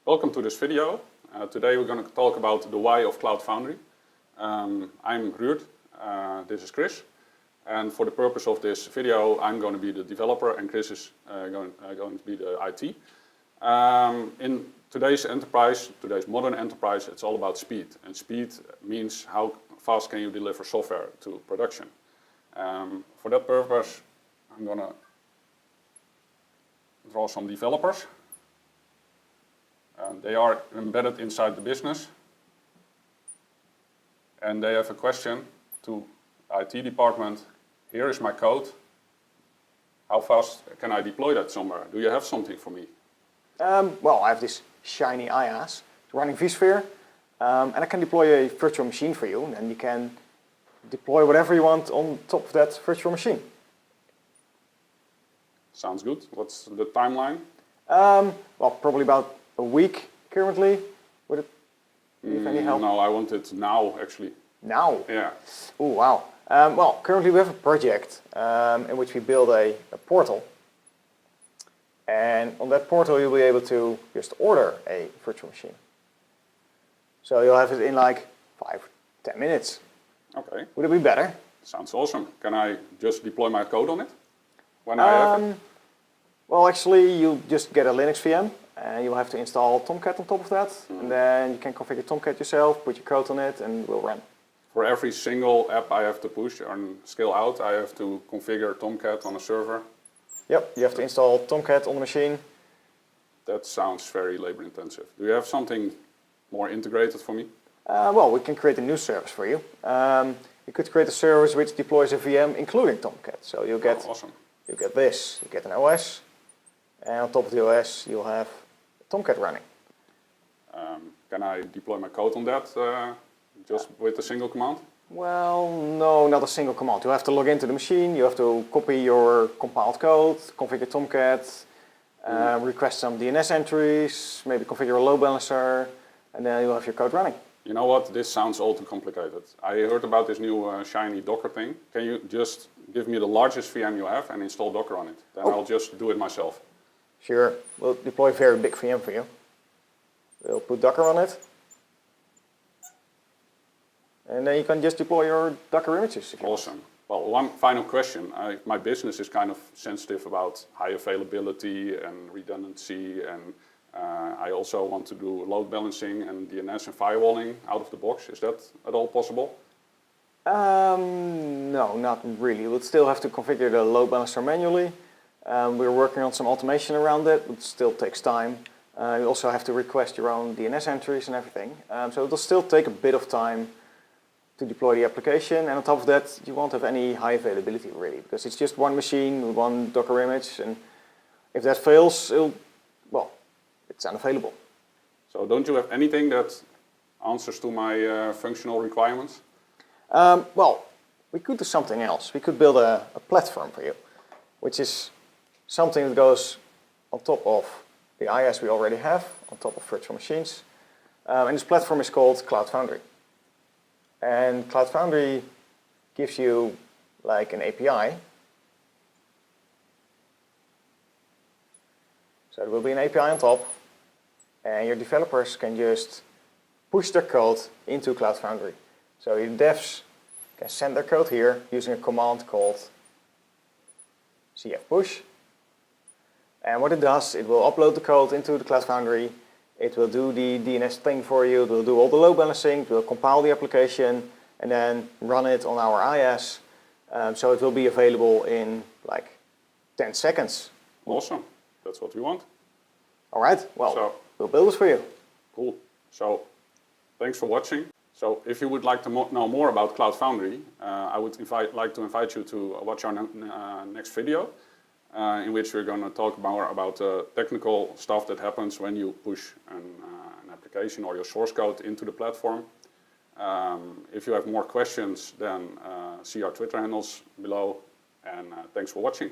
Welcome to this video. Today we're going to talk about the why of Cloud Foundry. I'm Ruurd, this is Chris, and for the purpose of this video I'm going to be the developer and Chris is going to be the IT. In today's enterprise, today's modern enterprise, it's all about speed, and speed means how fast can you deliver software to production. For that purpose I'm going to draw some developers. They are embedded inside the business and they have a question to the IT department. Here is my code. How fast can I deploy that somewhere? Do you have something for me? Well, I have this shiny IaaS running vSphere, and I can deploy a virtual machine for you, and you can deploy whatever you want on top of that virtual machine. Sounds good. What's the timeline? Well, probably about a week currently. Would it give any help? No, I want it now actually. Now? Yeah. Oh, wow. Well, currently we have a project in which we build a portal. And on that portal you'll be able to just order a virtual machine. So you'll have it in like 5-10 minutes. Okay. Would it be better? Sounds awesome. Can I just deploy my code on it when I have it? Well, actually you'll just get a Linux VM and you'll have to install Tomcat on top of that. And then you can configure Tomcat yourself, put your code on it and it will run. For every single app I have to push and scale out, I have to configure Tomcat on a server. Yep, you have to install Tomcat on the machine. That sounds very labor intensive. Do you have something more integrated for me? Well, we can create a new service for you. You could create a service which deploys a VM including Tomcat. So you'll get, awesome. You get this, you get an OS, and on top of the OS you'll have Tomcat running. Can I deploy my code on that just with a single command? Well, no, not a single command. You have to log into the machine, you have to copy your compiled code, configure Tomcat, request some DNS entries, maybe configure a load balancer, and then you'll have your code running. You know what, this sounds all too complicated. I heard about this new shiny Docker thing. Can you just give me the largest VM you have and install Docker on it? Then I'll just do it myself. Sure, we'll deploy a very big VM for you. We'll put Docker on it. And then you can just deploy your Docker images. If you awesome. Want. Well, one final question. My business is kind of sensitive about high availability and redundancy, and I also want to do load balancing and DNS and firewalling out of the box. Is that at all possible? No, not really. We'll still have to configure the load balancer manually. We're working on some automation around it, but it still takes time. You also have to request your own DNS entries and everything. So it'll still take a bit of time to deploy the application, and on top of that you won't have any high availability really, because it's just one machine with one Docker image, and if that fails, it's unavailable. So don't you have anything that answers to my functional requirements? Well, we could do something else. We could build a platform for you, which is something that goes on top of the IaaS we already have, on top of virtual machines. And this platform is called Cloud Foundry. And Cloud Foundry gives you like an API. So there will be an API on top, and your developers can just push their code into Cloud Foundry. So your devs can send their code here using a command called cfpush. And what it does, it will upload the code into the Cloud Foundry. It will do the DNS thing for you, it will do all the load balancing, it will compile the application and then run it on our IaaS. So it will be available in like 10 seconds. Awesome, that's what we want. Alright, well, we'll build this for you. Cool. So, thanks for watching. So, if you would like to know more about Cloud Foundry, I would like to invite you to watch our next video. In which we're going to talk more about technical stuff that happens when you push an application or your source code into the platform. If you have more questions, then see our Twitter handles below, and thanks for watching.